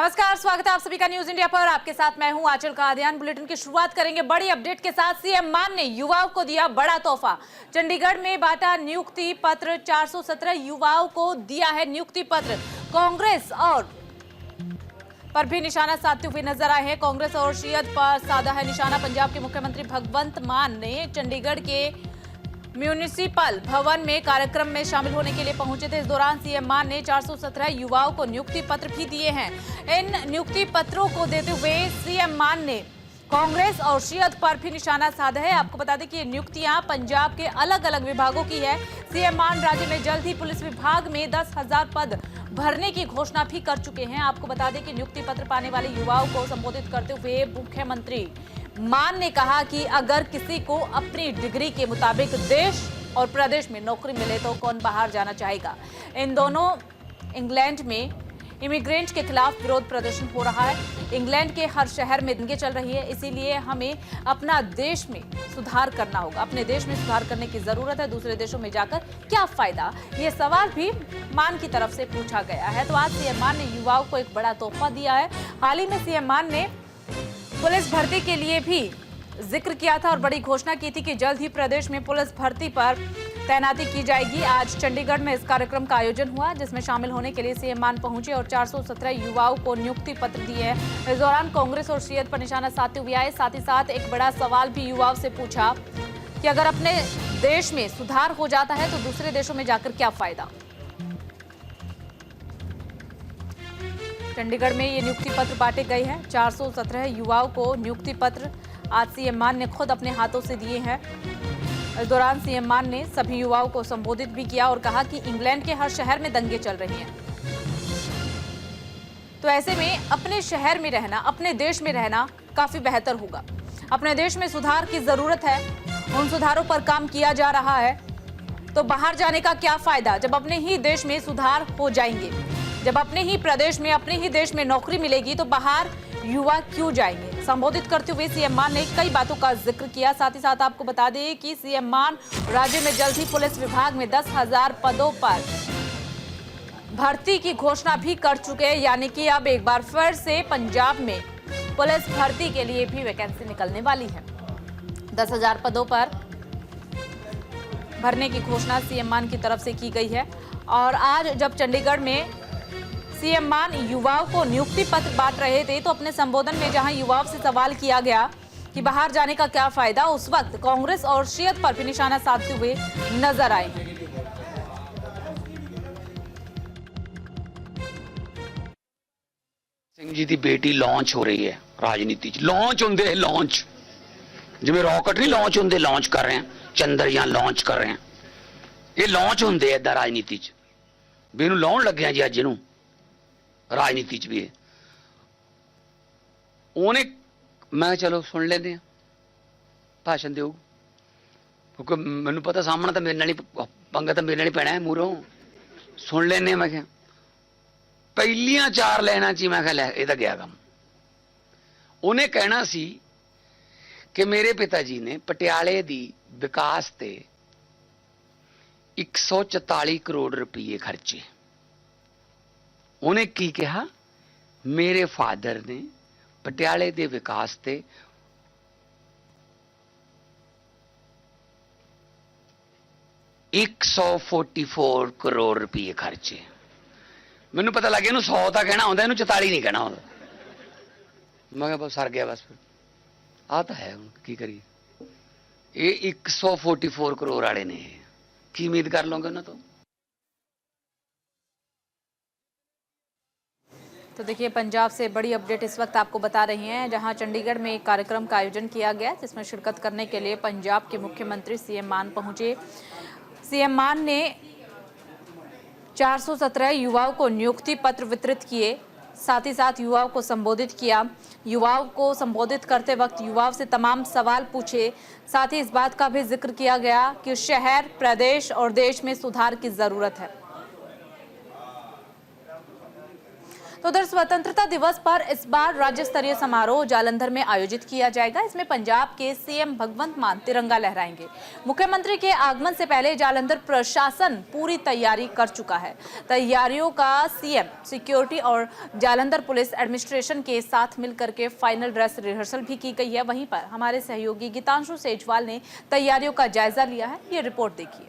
नमस्कार, स्वागत है आप सभी का न्यूज इंडिया पर। आपके साथ मैं हूं आंचल कादियान। बुलेटिन की शुरुआत करेंगे बड़ी अपडेट के साथ। सीएम मान ने युवाओं को दिया बड़ा तोहफा। चंडीगढ़ में बांटा नियुक्ति पत्र। 417 युवाओं को दिया है नियुक्ति पत्र। कांग्रेस और पर भी निशाना साधते हुए नजर आए हैं। कांग्रेस और शीयत पर साधा है निशाना। पंजाब के मुख्यमंत्री भगवंत मान ने चंडीगढ़ के म्यूनिसिपल भवन में कार्यक्रम में शामिल होने के लिए पहुंचे थे। इस दौरान सीएम मान ने 417 युवाओं को नियुक्ति पत्र भी दिए हैं। इन नियुक्ति पत्रों को देते हुए सीएम मान ने कांग्रेस और शीयत पर भी निशाना साधा है। आपको बता दें कि ये नियुक्तियां पंजाब के अलग अलग विभागों की है। सीएम मान राज्य में जल्द ही पुलिस विभाग में 10,000 पद भरने की घोषणा भी कर चुके हैं। आपको बता दें कि नियुक्ति पत्र पाने वाले युवाओं को संबोधित करते हुए मुख्यमंत्री मान ने कहा कि अगर किसी को अपनी डिग्री के मुताबिक देश और प्रदेश में नौकरी मिले तो कौन बाहर जाना चाहेगा। इन दोनों इंग्लैंड में इमिग्रेंट के खिलाफ विरोध प्रदर्शन हो रहा है। इंग्लैंड के हर शहर में दंगे चल रही है, इसीलिए हमें अपना देश में सुधार करना होगा। अपने देश में सुधार करने की जरूरत है, दूसरे देशों में जाकर क्या फायदा। ये सवाल भी मान की तरफ से पूछा गया है। तो आज सीएम मान ने युवाओं को एक बड़ा तोहफा दिया है। हाल ही में सीएम मान ने पुलिस भर्ती के लिए भी जिक्र किया था और बड़ी घोषणा की थी कि जल्द ही प्रदेश में पुलिस भर्ती पर तैनाती की जाएगी। आज चंडीगढ़ में इस कार्यक्रम का आयोजन हुआ, जिसमें शामिल होने के लिए सीएम मान पहुंचे और 417 युवाओं को नियुक्ति पत्र दिए हैं। इस दौरान कांग्रेस और शीयत पर निशाना साधते हुए आए। साथ ही साथ एक बड़ा सवाल भी युवाओं से पूछा कि अगर अपने देश में सुधार हो जाता है तो दूसरे देशों में जाकर क्या फायदा। चंडीगढ़ में ये नियुक्ति पत्र बांटे गए हैं। 417 युवाओं को नियुक्ति पत्र आज सीएम मान ने खुद अपने हाथों से दिए हैं। इस दौरान सीएम मान ने सभी युवाओं को संबोधित भी किया और कहा कि इंग्लैंड के हर शहर में दंगे चल रहे हैं, तो ऐसे में अपने शहर में रहना, अपने देश में रहना काफी बेहतर होगा। अपने देश में सुधार की जरूरत है, उन सुधारों पर काम किया जा रहा है। तो बाहर जाने का क्या फायदा जब अपने ही देश में सुधार हो जाएंगे, जब अपने ही प्रदेश में, अपने ही देश में नौकरी मिलेगी तो बाहर युवा क्यों जाएंगे। संबोधित करते हुए सीएम मान ने कई बातों का जिक्र किया। साथ ही साथ आपको बता दें कि सीएम मान राज्य में जल्द ही पुलिस विभाग में 10,000 पदों पर भर्ती की घोषणा भी कर चुके हैं। यानी कि अब एक बार फिर से पंजाब में पुलिस भर्ती के लिए भी वैकेंसी निकलने वाली है। 10,000 पदों पर भरने की घोषणा सीएम मान की तरफ से की गई है। और आज जब चंडीगढ़ में सीएम मान युवाओं को नियुक्ति पत्र बांट रहे थे तो अपने संबोधन में जहां युवाओं से सवाल किया गया कि बाहर जाने का क्या फायदा, उस वक्त कांग्रेस और शीयत पर भी निशाना साधते हुए नजर आए। सिंह जी की बेटी लॉन्च हो रही है राजनीति लॉन्च होंगे, लॉन्च जिवें रॉकेट नहीं लॉन्च होंगे, लॉन्च कर रहे हैं, चंद्रयान लॉन्च कर रहे हैं, ये लॉन्च होंगे इदा राजनीति च भी इनू लाउण लगे जी। अज इनू राजनीति च भी उन्हें मैं चलो सुन लेंदे भाषण देऊ, क्योंकि मैनू पता सामना तो मेरे नाल ही पंगा तो मेरे नाल ही पैना है, मूरों सुन लेने। मैं क्या पहलियां 4 लाइनां च मैं लै ये गया काम। उन्हें कहना सी कि मेरे पिता जी ने पटियाले दी विकास ते 144 करोड़ रुपये खर्चे। उन्हें की कहा, मेरे फादर ने पटियाले दे विकास ते 144 करोड़ रुपये खर्चे। मैनू पता लगे इनू 100 तो कहना होंगे, इनू 44 नहीं कहना होंगे। मैं बस सर गया, बस फिर आ तो है की करिए। ये 144 करोड़ वाले ने की उम्मीद कर लोगे ना। तो देखिए, पंजाब से बड़ी अपडेट इस वक्त आपको बता रही हैं, जहां चंडीगढ़ में एक कार्यक्रम का आयोजन किया गया जिसमें शिरकत करने के लिए पंजाब के मुख्यमंत्री सीएम मान पहुंचे। सीएम मान ने 417 युवाओं को नियुक्ति पत्र वितरित किए। साथ ही साथ युवाओं को संबोधित किया। युवाओं को संबोधित करते वक्त युवाओं से तमाम सवाल पूछे। साथ ही इस बात का भी जिक्र किया गया कि शहर, प्रदेश और देश में सुधार की जरूरत है। तो उधर स्वतंत्रता दिवस पर इस बार राज्य स्तरीय समारोह जालंधर में आयोजित किया जाएगा। इसमें पंजाब के सीएम भगवंत मान तिरंगा लहराएंगे। मुख्यमंत्री के आगमन से पहले जालंधर प्रशासन पूरी तैयारी कर चुका है। तैयारियों का सीएम सिक्योरिटी और जालंधर पुलिस एडमिनिस्ट्रेशन के साथ मिलकर के फाइनल ड्रेस रिहर्सल भी की गई है। वहीं पर हमारे सहयोगी गीतांशु सेजवाल ने तैयारियों का जायजा लिया है। ये रिपोर्ट देखिए।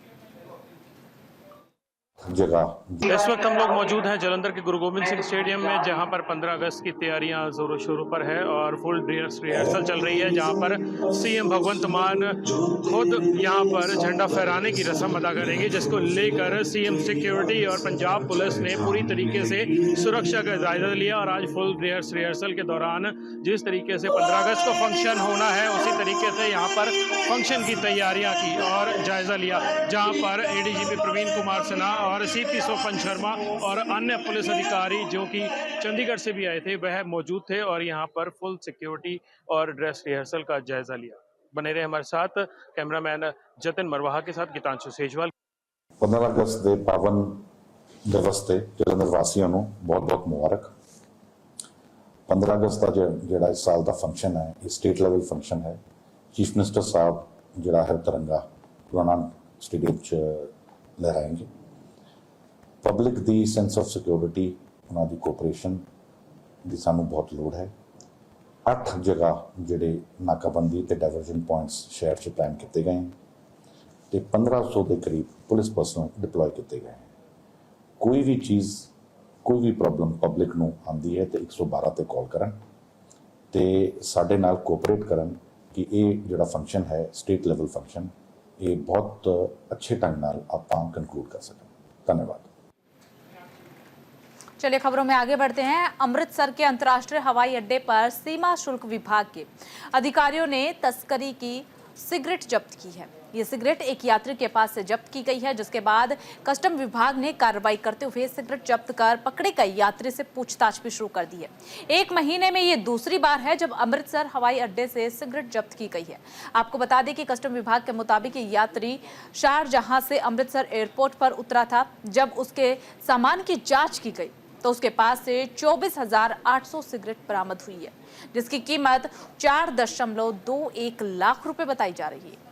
जगह इस वक्त हम लोग मौजूद हैं जालंधर के गुरु गोबिंद सिंह स्टेडियम में, जहां पर 15 अगस्त की तैयारियां जोरों शोरों पर है और फुल रिहर्सल चल रही है, जहां पर सीएम भगवंत मान खुद यहां पर झंडा फहराने की रस्म अदा करेंगे, जिसको लेकर सीएम सिक्योरिटी और पंजाब पुलिस ने पूरी तरीके से सुरक्षा का जायजा लिया। और आज फुल रिहर्सल के दौरान जिस तरीके से 15 अगस्त को फंक्शन होना है, उसी तरीके से यहाँ पर फंक्शन की तैयारियाँ की और जायजा लिया, जहाँ पर एडीजीपी प्रवीण कुमार सिन्हा और सीपी सोपन शर्मा और अन्य पुलिस अधिकारी जो कि चंडीगढ़ से भी आए थे, वह मौजूद थे और यहाँ पर फुल सिक्योरिटी और ड्रेस रिहर्सल का जायजा लिया। बने रहे हमारे साथ कैमरामैन जतिन मरवाहा के साथ गीतांशु सेजवाल। 15 अगस्त के पावन दिवस से जलंधर वासियों को बहुत बहुत मुबारक। 15 अगस्त का जो इस साल का फंक्शन है, ये स्टेट लेवल फंक्शन है। चीफ मिनिस्टर साहब जो है तिरंगा गुरु नानक स्टेडियम लहराएंगे। पब्लिक की सेंस ऑफ सिक्योरिटी, उन्होंने कोऑपरेशन की सानू बहुत लोड़ है। 8 जगह जोड़े नाकाबंदी ते डाइवर्जन पॉइंट्स शहर से प्लान किए गए हैं तो 1500 के करीब पुलिस पर्सनल डिप्लॉय किए गए हैं। कोई भी चीज़, कोई भी प्रॉब्लम पब्लिक नू आती है तो 112 ते कॉल करन ते साडे नाल कोऑपरेट करन कि ये जोड़ा फंक्शन है स्टेट लेवल फंक्शन, ये बहुत अच्छे ढंग नाल आपां कंक्लूड कर सकें। धन्यवाद। चलिए खबरों में आगे बढ़ते हैं। अमृतसर के अंतर्राष्ट्रीय हवाई अड्डे पर सीमा शुल्क विभाग के अधिकारियों ने तस्करी की सिगरेट जब्त की है। ये सिगरेट एक यात्री के पास से जब्त की गई है, जिसके बाद कस्टम विभाग ने कार्रवाई करते हुए सिगरेट जब्त कर पकड़े गए यात्री से पूछताछ भी शुरू कर दी है। 1 महीने में ये दूसरी बार है जब अमृतसर हवाई अड्डे से सिगरेट जब्त की गई है। आपको बता दें कि कस्टम विभाग के मुताबिक ये यात्री शारजहां से अमृतसर एयरपोर्ट पर उतरा था। जब उसके सामान की जाँच की गई तो उसके पास से 24,800 सिगरेट बरामद हुई है, जिसकी कीमत 4.21 लाख रुपए बताई जा रही है।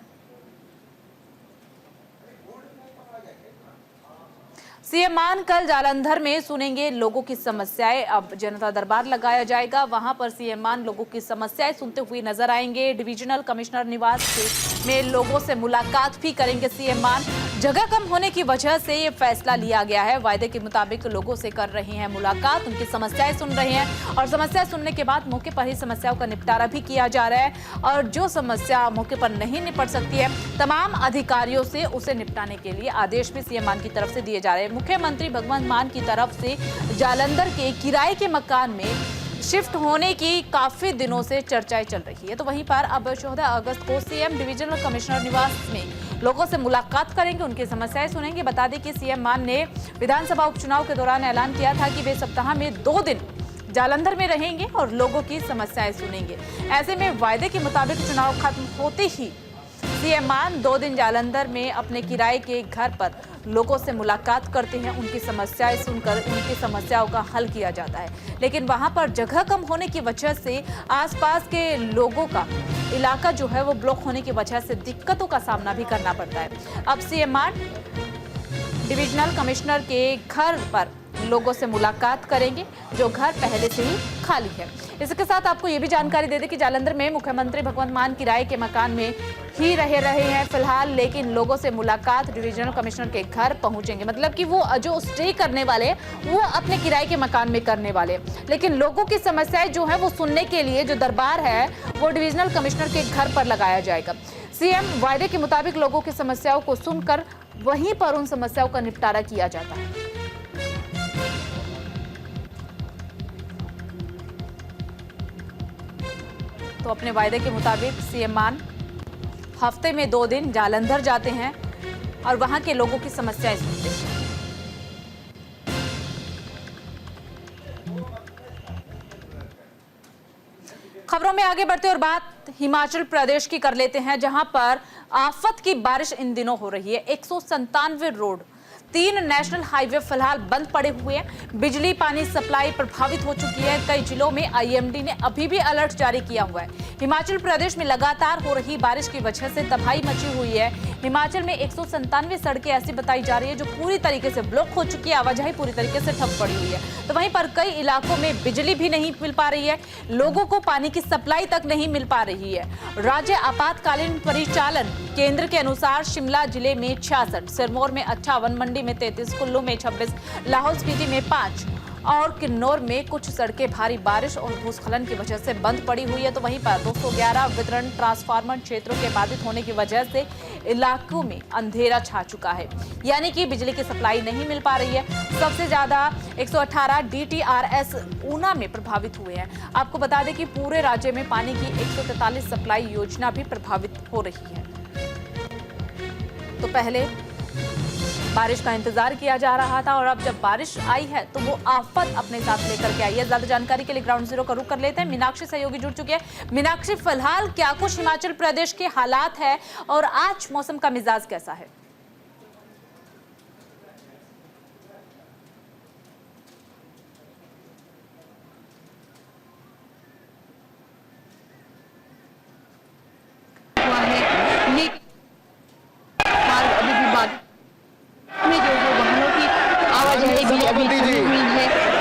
सीएम मान कल जालंधर में सुनेंगे लोगों की समस्याएं। अब जनता दरबार लगाया जाएगा, वहां पर सीएम मान लोगों की समस्याएं सुनते हुए नजर आएंगे। डिविजनल कमिश्नर निवास में लोगों से मुलाकात भी करेंगे सीएम मान। जगह कम होने की वजह से ये फैसला लिया गया है। वायदे के मुताबिक लोगों से कर रहे हैं मुलाकात, उनकी समस्याएं सुन रहे हैं और समस्या सुनने के बाद मौके पर ही समस्याओं का निपटारा भी किया जा रहा है। और जो समस्या मौके पर नहीं निपट सकती है, तमाम अधिकारियों से उसे निपटाने के लिए आदेश भी सीएम मान की तरफ से दिए जा रहे हैं। मुख्यमंत्री भगवंत मान की तरफ से जालंधर के किराए के मकान में शिफ्ट होने की काफी दिनों से चर्चाएं चल रही है। तो वहीं पर अब 14 अगस्त को सीएम डिविजनल कमिश्नर निवास में लोगों से मुलाकात करेंगे, उनकी समस्याएं सुनेंगे। बता दें कि सीएम मान ने विधानसभा उपचुनाव के दौरान ऐलान किया था कि वे सप्ताह में 2 दिन जालंधर में रहेंगे और लोगों की समस्याएं सुनेंगे। ऐसे में वायदे के मुताबिक चुनाव खत्म होते ही सीएम मान 2 दिन जालंधर में अपने किराए के घर पर लोगों से मुलाकात करते हैं। उनकी समस्याएं सुनकर उनकी समस्याओं का हल किया जाता है, लेकिन वहां पर जगह कम होने की वजह से आसपास के लोगों का इलाका जो है वो ब्लॉक होने की वजह से दिक्कतों का सामना भी करना पड़ता है। अब सीएम मान डिविजनल कमिश्नर के घर पर लोगों से मुलाकात करेंगे, जो घर पहले से ही खाली है। इसके साथ आपको ये भी जानकारी दे दें कि जालंधर में मुख्यमंत्री भगवंत मान किराए के मकान में ही रह रहे हैं फिलहाल, लेकिन लोगों से मुलाकात डिविजनल कमिश्नर के घर पहुंचेंगे। मतलब कि वो जो स्टे करने वाले वो अपने किराए के मकान में करने वाले, लेकिन लोगों की समस्याएं जो है वो सुनने के लिए जो दरबार है वो डिविजनल कमिश्नर के घर पर लगाया जाएगा। सीएम वायदे के मुताबिक लोगों की समस्याओं को सुनकर वहीं पर उन समस्याओं का निपटारा किया जाता है। तो अपने वायदे के मुताबिक सीएम मान हफ्ते में 2 दिन जालंधर जाते हैं और वहां के लोगों की समस्याएं सुनते हैं। खबरों में आगे बढ़ते और बात हिमाचल प्रदेश की कर लेते हैं, जहां पर आफत की बारिश इन दिनों हो रही है। 197 रोड 3 नेशनल हाईवे फिलहाल बंद पड़े हुए हैं। बिजली पानी सप्लाई प्रभावित हो चुकी है। कई जिलों में आईएमडी ने अभी भी अलर्ट जारी किया हुआ है। हिमाचल प्रदेश में लगातार हो रही बारिश की वजह से तबाही मची हुई है। हिमाचल में 197 सड़कें ऐसी बताई जा रही है जो पूरी तरीके से ब्लॉक हो चुकी है, आवाजाही पूरी तरीके से ठप पड़ी हुई है। तो वहीं पर कई इलाकों में बिजली भी नहीं मिल पा रही है, लोगों को पानी की सप्लाई तक नहीं मिल पा रही है। राज्य आपातकालीन परिचालन केंद्र के अनुसार शिमला जिले में 66, सिरमौर में 58, मंडी में 33, कुल्लू में 26, लाहौल स्पीति में 5 और किन्नौर में कुछ सड़कें भारी बारिश और भूस्खलन की वजह से बंद पड़ी हुई है। तो वहीं पर 211 वितरण ट्रांसफार्मर क्षेत्रों के बाधित होने की वजह से इलाकों में अंधेरा छा चुका है, यानी कि बिजली की सप्लाई नहीं मिल पा रही है। सबसे ज्यादा 118 डीटीआरएस ऊना में प्रभावित हुए हैं। आपको बता दें कि पूरे राज्य में पानी की 143 सप्लाई योजना भी प्रभावित हो रही है। तो पहले बारिश का इंतजार किया जा रहा था और अब जब बारिश आई है तो वो आफत अपने साथ लेकर के आई है। ज्यादा जानकारी के लिए ग्राउंड जीरो का रुख कर लेते हैं। मीनाक्षी सहयोगी जुड़ चुके हैं। मीनाक्षी, फिलहाल क्या कुछ हिमाचल प्रदेश के हालात है और आज मौसम का मिजाज कैसा है?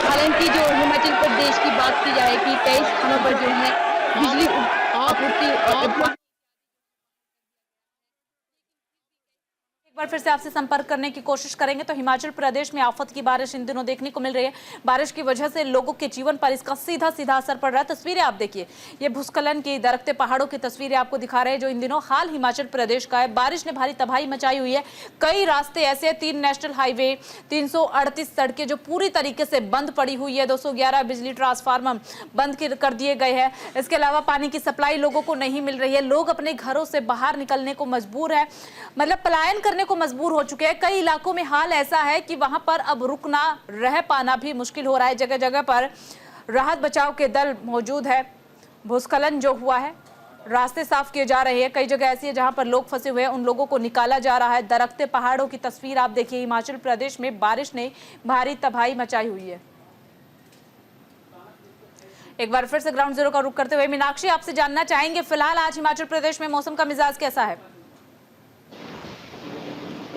हालांकि जो हिमाचल प्रदेश की बात की जाए कि कई स्थानों पर जो है बिजली आपूर्ति एक बार फिर से आपसे संपर्क करने की कोशिश करेंगे। तो हिमाचल प्रदेश में आफत की बारिश इन दिनों देखने को मिल रही है। बारिश की वजह से लोगों के जीवन पर इसका सीधा सीधा असर पड़ रहा है। तस्वीरें आप देखिए, ये भूस्खलन की, दरकते पहाड़ों की तस्वीरें आपको दिखा रहे हैं जो इन दिनों हाल हिमाचल प्रदेश का है। बारिश ने भारी तबाही मचाई हुई है। कई रास्ते ऐसे हैं, 3 नेशनल हाईवे, 338 सड़कें जो पूरी तरीके से बंद पड़ी हुई है। 211 बिजली ट्रांसफार्मर बंद कर दिए गए हैं। इसके अलावा पानी की सप्लाई लोगों को नहीं मिल रही है। लोग अपने घरों से बाहर निकलने को मजबूर है, मतलब पलायन करने को मजबूर हो चुके हैं। कई इलाकों में हाल ऐसा है कि वहां पर अब रुकना, रह पाना भी मुश्किल हो रहा है। जगह जगह पर राहत बचाव के दल मौजूद है। भूस्खलन जो हुआ है, रास्ते साफ किए जा रहे हैं। कई जगह ऐसी है जहां पर लोग फंसे हुए हैं, उन लोगों को निकाला जा रहा है। दरकते पहाड़ों की तस्वीर आप देखिए। हिमाचल प्रदेश में बारिश ने भारी तबाही मचाई हुई है। एक बार फिर से ग्राउंड जीरो का रुख करते हुए मीनाक्षी, आपसे जानना चाहेंगे फिलहाल आज हिमाचल प्रदेश में मौसम का मिजाज कैसा है?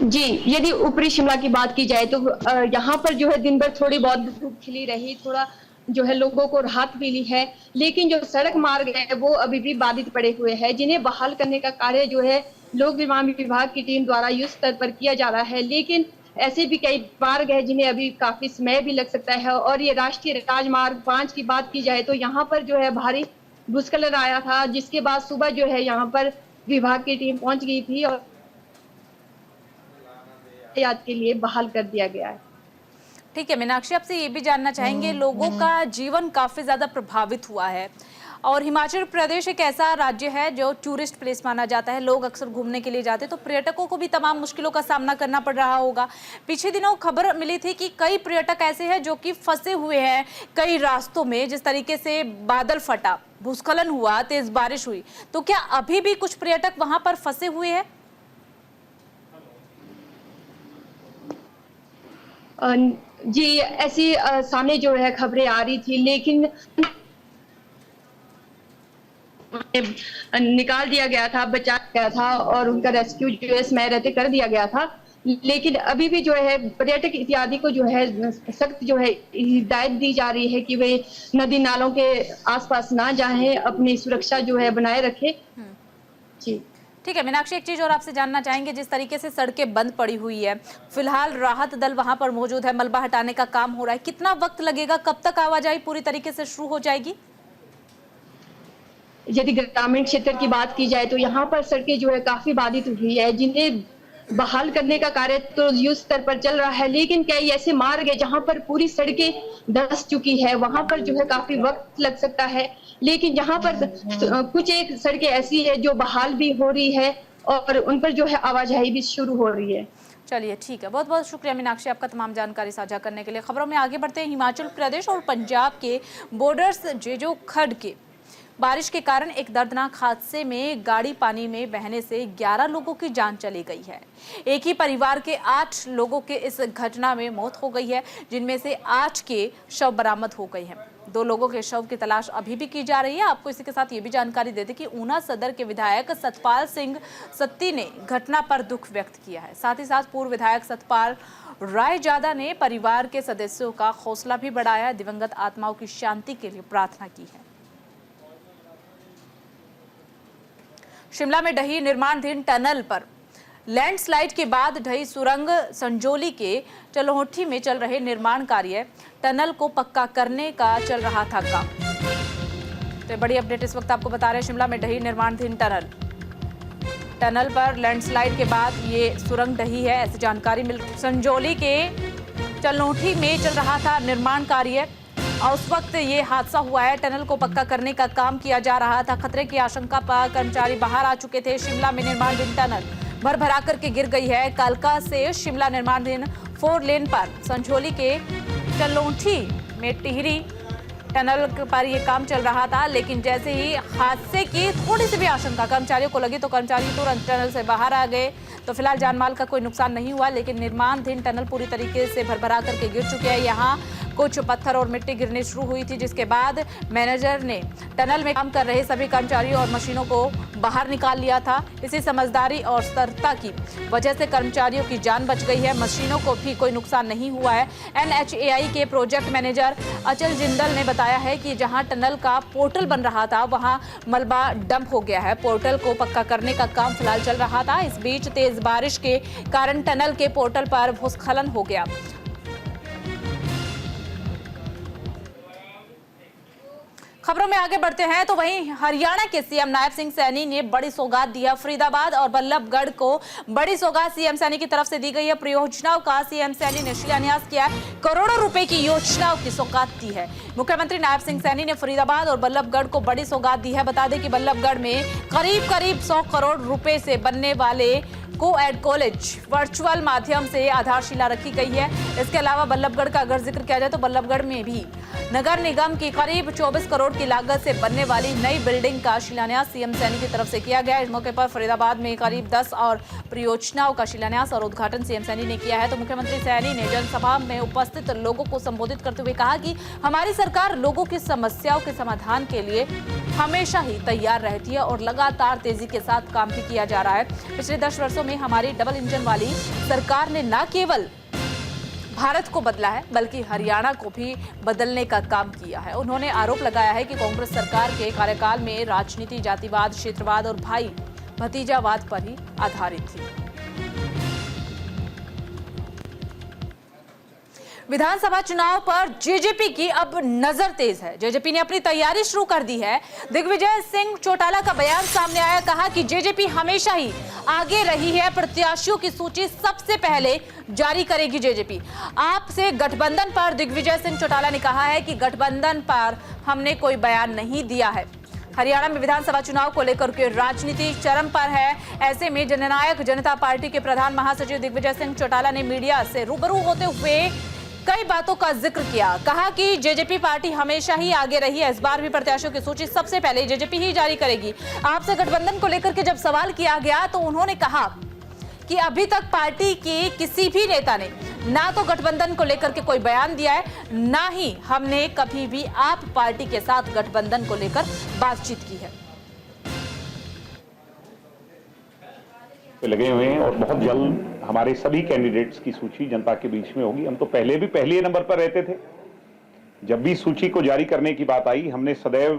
जी, यदि ऊपरी शिमला की बात की जाए तो यहाँ पर जो है दिन भर थोड़ी बहुत धूप खिली रही, थोड़ा जो है लोगों को राहत मिली है। लेकिन जो सड़क मार्ग है वो अभी भी बाधित पड़े हुए हैं, जिन्हें बहाल करने का कार्य जो है लोक निर्माण विभाग की टीम द्वारा युद्ध स्तर पर किया जा रहा है। लेकिन ऐसे भी कई मार्ग है जिन्हें अभी काफी समय भी लग सकता है। और ये राष्ट्रीय राजमार्ग 5 की बात की जाए तो यहाँ पर जो है भारी भूस्खलन आया था, जिसके बाद सुबह जो है यहाँ पर विभाग की टीम पहुंच गई थी और यातायात के लिए बहाल कर दिया गया है। ठीक है मीनाक्षी, आपसे ये भी जानना चाहेंगे, लोगों का जीवन काफी ज्यादा प्रभावित हुआ है और हिमाचल प्रदेश एक ऐसा राज्य है जो टूरिस्ट प्लेस माना जाता है। लोग अक्सर घूमने के लिए जाते हैं, तो पर्यटकों को भी तमाम मुश्किलों का सामना करना पड़ रहा होगा। पीछे दिनों खबर मिली थी कि कई पर्यटक ऐसे हैं जो कि फंसे हुए हैं कई रास्तों में। जिस तरीके से बादल फटा, भूस्खलन हुआ, तेज बारिश हुई, तो क्या अभी भी कुछ पर्यटक वहां पर फंसे हुए हैं? जी, ऐसी सामने जो है खबरें आ रही थी, लेकिन निकाल दिया गया था, बचा गया था और उनका रेस्क्यू जो है समय रहते कर दिया गया था। लेकिन अभी भी जो है पर्यटक इत्यादि को जो है सख्त जो है हिदायत दी जा रही है कि वे नदी नालों के आसपास ना जाएं, अपनी सुरक्षा जो है बनाए रखें। जी ठीक है मीनाक्षी, एक चीज और आपसे जानना चाहेंगे, जिस तरीके से सड़कें बंद पड़ी हुई है, फिलहाल राहत दल वहां पर मौजूद है, मलबा हटाने का काम हो रहा है, कितना वक्त लगेगा, कब तक आवाजाही पूरी तरीके से शुरू हो जाएगी? यदि ग्रामीण क्षेत्र की बात की जाए तो यहाँ पर सड़कें जो है काफी बाधित हुई है, जिन्हें बहाल करने का कार्य तो युद्ध स्तर पर चल रहा है। लेकिन कई ऐसे मार्ग है जहां पर पूरी सड़कें धंस चुकी है, वहां पर जो है काफी वक्त लग सकता है। लेकिन जहां पर कुछ एक सड़कें ऐसी है जो बहाल भी हो रही है और उन पर जो है आवाजाही भी शुरू हो रही है। चलिए ठीक है, बहुत बहुत शुक्रिया मीनाक्षी आपका तमाम जानकारी साझा करने के लिए। खबरों में आगे बढ़ते हैं। हिमाचल प्रदेश और पंजाब के बॉर्डर्स जेजो खड्ड के बारिश के कारण एक दर्दनाक हादसे में गाड़ी पानी में बहने से 11 लोगों की जान चली गई है। एक ही परिवार के 8 लोगों के इस घटना में मौत हो गई है, जिनमें से 8 के शव बरामद हो गए हैं। 2 लोगों के शव की तलाश अभी भी की जा रही है। आपको इसी के साथ ये भी जानकारी दे दें कि ऊना सदर के विधायक सतपाल सिंह सत्ती ने घटना पर दुख व्यक्त किया है। साथ ही साथ पूर्व विधायक सतपाल रायजादा ने परिवार के सदस्यों का हौसला भी बढ़ाया, दिवंगत आत्माओं की शांति के लिए प्रार्थना की है। शिमला में ढही निर्माणाधीन टनल पर लैंडस्लाइड के बाद ढही सुरंग संजोली के चलोहोठी में चल रहे निर्माण कार्य, टनल को पक्का करने का चल रहा था काम। तो बड़ी अपडेट इस वक्त आपको बता रहे हैं, शिमला में ढही निर्माणाधीन टनल पर लैंडस्लाइड के बाद ये सुरंग ढही है, ऐसी जानकारी मिल। संजोली के चलोहोठी में चल रहा था निर्माण कार्य और उस वक्त ये हादसा हुआ है। टनल को पक्का करने का काम किया जा रहा था। खतरे की आशंका पर कर्मचारी बाहर आ चुके थे। शिमला में निर्माणाधीन टनल भर करके गिर गई है। कालका से शिमला निर्माणाधीन 4 लेन पर संझोली के चलोठी में टिहरी टनल पर ये काम चल रहा था, लेकिन जैसे ही हादसे की थोड़ी सी भी आशंका कर्मचारियों को लगी तो कर्मचारी तुरंत टनल से बाहर आ गए। तो फिलहाल जानमाल का कोई नुकसान नहीं हुआ, लेकिन निर्माणाधीन टनल पूरी तरीके से भरभरा करके गिर चुके हैं। यहाँ कुछ पत्थर और मिट्टी गिरनी शुरू हुई थी, जिसके बाद मैनेजर ने टनल में काम कर रहे सभी कर्मचारियों और मशीनों को बाहर निकाल लिया था। इसी समझदारी और सतर्कता की वजह से कर्मचारियों की जान बच गई है, मशीनों को भी कोई नुकसान नहीं हुआ है। NHAI के प्रोजेक्ट मैनेजर अचल जिंदल ने बताया है कि जहां टनल का पोर्टल बन रहा था वहां मलबा डंप हो गया है। पोर्टल को पक्का करने का काम फिलहाल चल रहा था। इस बीच तेज बारिश के कारण टनल के पोर्टल पर भूस्खलन हो गया। खबरों में आगे बढ़ते हैं तो वहीं हरियाणा के सीएम नायब सिंह सैनी ने बड़ी सौगात दी है। फरीदाबाद और बल्लभगढ़ को बड़ी सौगात सीएम सैनी की तरफ से दी गई है। परियोजनाओं का सीएम सैनी ने शिलान्यास किया है। करोड़ों रुपए की योजनाओं की सौगात दी है। मुख्यमंत्री नायब सिंह सैनी ने फरीदाबाद और बल्लभगढ़ को बड़ी सौगात दी है। बता दें कि बल्लभगढ़ में करीब 100 करोड़ रुपए से बनने वाले को-एड कॉलेज वर्चुअल माध्यम से आधारशिला रखी गई है। इसके अलावा बल्लभगढ़ का अगर जिक्र किया जाए तो बल्लभगढ़ में भी नगर निगम की करीब 24 करोड़ की लागत से बनने वाली नई बिल्डिंग का शिलान्यास सीएम सैनी की तरफ से किया गया। इस मौके पर फरीदाबाद में करीब 10 और परियोजनाओं का शिलान्यास और उद्घाटन सीएम सैनी ने किया है। तो मुख्यमंत्री सैनी ने जनसभा में उपस्थित लोगों को संबोधित करते हुए कहा कि हमारी सरकार लोगों की समस्याओं के समाधान के लिए हमेशा ही तैयार रहती है और लगातार तेजी के साथ काम भी किया जा रहा है। पिछले 10 वर्षों में हमारी डबल इंजन वाली सरकार ने न केवल भारत को बदला है बल्कि हरियाणा को भी बदलने का काम किया है। उन्होंने आरोप लगाया है कि कांग्रेस सरकार के कार्यकाल में राजनीति जातिवाद, क्षेत्रवाद और भाई भतीजावाद पर ही आधारित थी। विधानसभा चुनाव पर जेजेपी की अब नजर तेज है। जेजेपी ने अपनी तैयारी शुरू कर दी है। दिग्विजय सिंह चौटाला का बयान सामने आया, कहा कि जेजेपी हमेशा ही आगे रही है। प्रत्याशियों की सूची सबसे पहले जारी करेगी जेजेपी। आपसे गठबंधन पर दिग्विजय सिंह चौटाला ने कहा है कि गठबंधन पर हमने कोई बयान नहीं दिया है। हरियाणा में विधानसभा चुनाव को लेकर के राजनीति चरम पर है। ऐसे में जननायक जनता पार्टी के प्रधान महासचिव दिग्विजय सिंह चौटाला ने मीडिया से रूबरू होते हुए कई बातों का जिक्र किया। कहा कि जेजेपी पार्टी हमेशा ही आगे रही है। इस बार भी प्रत्याशियों की सूची सबसे पहले जेजेपी ही जारी करेगी। आपसे गठबंधन को लेकर के जब सवाल किया गया तो उन्होंने कहा कि अभी तक पार्टी के किसी भी नेता ने ना तो गठबंधन को लेकर के कोई बयान दिया है, ना ही हमने कभी भी आप पार्टी के साथ गठबंधन को लेकर बातचीत की है। लगे हुए हैं और बहुत जल्द हमारे सभी कैंडिडेट्स की सूची जनता के बीच में होगी। हम तो पहले भी पहले नंबर पर रहते थे। जब भी सूची को जारी करने की बात आई, हमने सदैव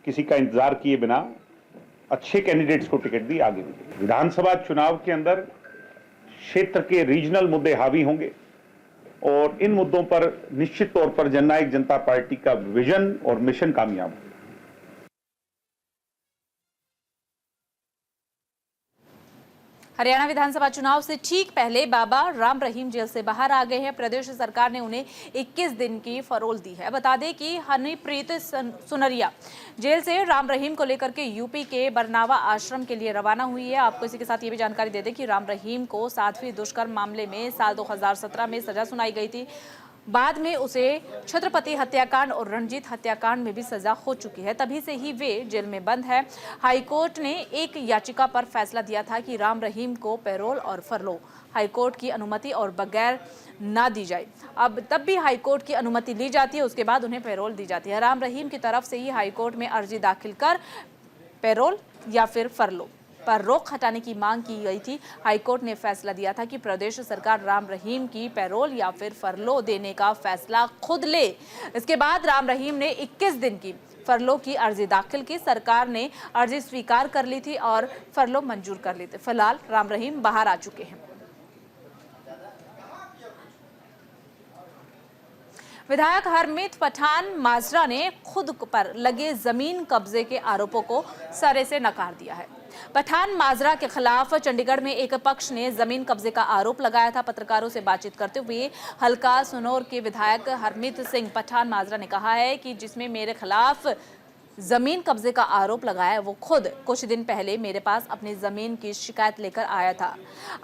किसी का इंतजार किए बिना अच्छे कैंडिडेट्स को टिकट दी, आगे भी। विधानसभा चुनाव के अंदर क्षेत्र के रीजनल मुद्दे हावी होंगे और इन मुद्दों पर निश्चित तौर पर जननायक जनता पार्टी का विजन और मिशन कामयाब होगा। हरियाणा विधानसभा चुनाव से ठीक पहले बाबा राम रहीम जेल से बाहर आ गए हैं। प्रदेश सरकार ने उन्हें 21 दिन की फरोल दी है। बता दें कि हनीप्रीत सुनरिया जेल से राम रहीम को लेकर के यूपी के बरनावा आश्रम के लिए रवाना हुई है। आपको इसी के साथ ये भी जानकारी दे दें कि राम रहीम को 7वीं दुष्कर्म मामले में साल 2017 में सजा सुनाई गई थी। बाद में उसे छत्रपति हत्याकांड और रणजीत हत्याकांड में भी सजा हो चुकी है। तभी से ही वे जेल में बंद है। हाईकोर्ट ने एक याचिका पर फैसला दिया था कि राम रहीम को पैरोल और फरलो हाईकोर्ट की अनुमति और बगैर ना दी जाए। अब तब भी हाईकोर्ट की अनुमति ली जाती है, उसके बाद उन्हें पैरोल दी जाती है। राम रहीम की तरफ से ही हाईकोर्ट में अर्जी दाखिल कर पैरोल या फिर फरलो पर रोक हटाने की मांग की गई थी। हाईकोर्ट ने फैसला दिया था कि प्रदेश सरकार राम रहीम की पैरोल या फिर फरलो देने का फैसला खुद ले। इसके बाद राम रहीम ने 21 दिन की फरलो की अर्जी दाखिल की। सरकार ने अर्जी स्वीकार कर ली थी और फरलो मंजूर कर ली थी। फिलहाल राम रहीम बाहर आ चुके हैं। विधायक हरमीत पठान माजरा ने खुद पर लगे जमीन कब्जे के आरोपों को सरे से नकार दिया है। पठान माजरा के खिलाफ चंडीगढ़ में एक पक्ष ने जमीन कब्जे का आरोप लगाया था। पत्रकारों से बातचीत करते हुए हल्का सनौर के विधायक हरमीत सिंह पठान माजरा ने कहा है कि जिसमें मेरे खिलाफ जमीन कब्जे का आरोप लगाया है वो खुद कुछ दिन पहले मेरे पास अपनी जमीन की शिकायत लेकर आया था।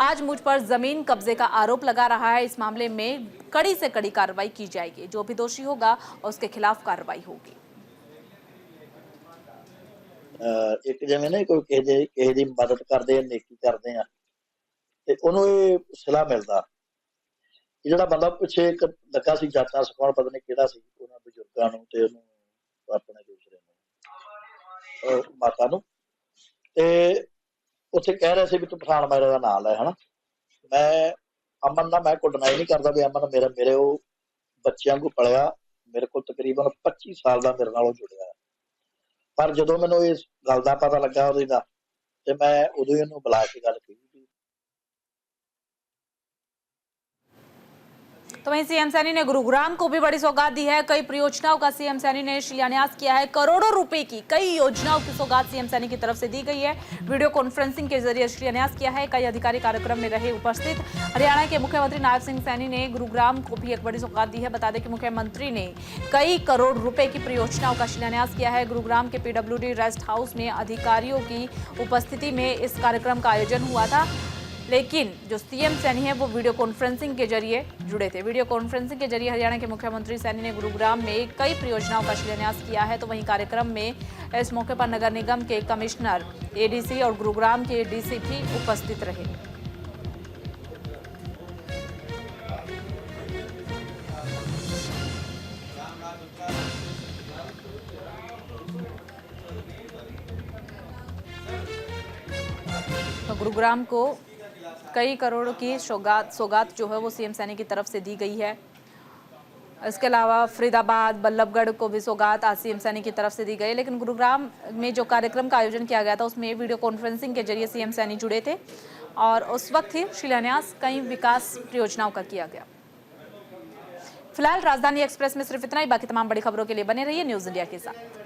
आज मुझ पर जमीन कब्जे का आरोप लगा रहा है। इस मामले में कड़ी से कड़ी कार्रवाई की जाएगी। जो भी दोषी होगा उसके खिलाफ कार्रवाई होगी। एक जिवें ना कोई किसी दी मदद करदे आ, नेकी करदे आ ते ओनू ये सिला मिलदा। ये जिहड़ा बंदा पिछे एक लगा सी जाता सिखाउण, पता नहीं किहड़ा सी, उन्हां बजुर्गां नूं ते ओनू अपने दूसरे नूं माता नूं ते उत्थे कह रहे सी भी तू पठान माजरे दा नाम लै। हना मैं अमन ना मैं कोई डिनाई नहीं करदा भी अमन मेरे वो बच्चों को पलिया, मेरे को तकरीबन 25 साल का मेरे नाल जुड़िया। पर जो मैनू इस गल का पता लगा उहदी दा ते मैं उदों ही उहनूं बुला के गल की। तो वहीं सीएम सैनी ने गुरुग्राम को भी बड़ी सौगात दी है। कई परियोजनाओं का सीएम सैनी ने शिलान्यास किया है। करोड़ों रुपए की कई योजनाओं की सौगात सीएम सैनी की तरफ से दी गई है। वीडियो कॉन्फ्रेंसिंग के जरिए शिलान्यास किया है। कई अधिकारी कार्यक्रम में रहे उपस्थित। हरियाणा के मुख्यमंत्री नायब सिंह सैनी ने गुरुग्राम को भी एक बड़ी सौगात दी है। बता दें कि मुख्यमंत्री ने कई करोड़ रुपए की परियोजनाओं का शिलान्यास किया है। गुरुग्राम के PWD रेस्ट हाउस में अधिकारियों की उपस्थिति में इस कार्यक्रम का आयोजन हुआ था, लेकिन जो सीएम सैनी है वो वीडियो कॉन्फ्रेंसिंग के जरिए जुड़े थे। वीडियो कॉन्फ्रेंसिंग के जरिए हरियाणा के मुख्यमंत्री सैनी ने गुरुग्राम में कई परियोजनाओं का शिलान्यास किया है। तो वहीं कार्यक्रम में इस मौके पर नगर निगम के कमिश्नर, ADC और गुरुग्राम के DC भी उपस्थित रहे। तो गुरुग्राम को कई करोड़ की सौगात जो है वो सीएम सैनी की तरफ से दी गई है। इसके अलावा फरीदाबाद, बल्लभगढ़ को भी सौगात आज सीएम सैनी की तरफ से दी गई। लेकिन गुरुग्राम में जो कार्यक्रम का आयोजन किया गया था उसमें वीडियो कॉन्फ्रेंसिंग के जरिए सीएम सैनी जुड़े थे और उस वक्त ही शिलान्यास कई विकास परियोजनाओं का किया गया। फिलहाल राजधानी एक्सप्रेस में सिर्फ इतना ही। बाकी तमाम बड़ी खबरों के लिए बने रहिए न्यूज़ इंडिया के साथ।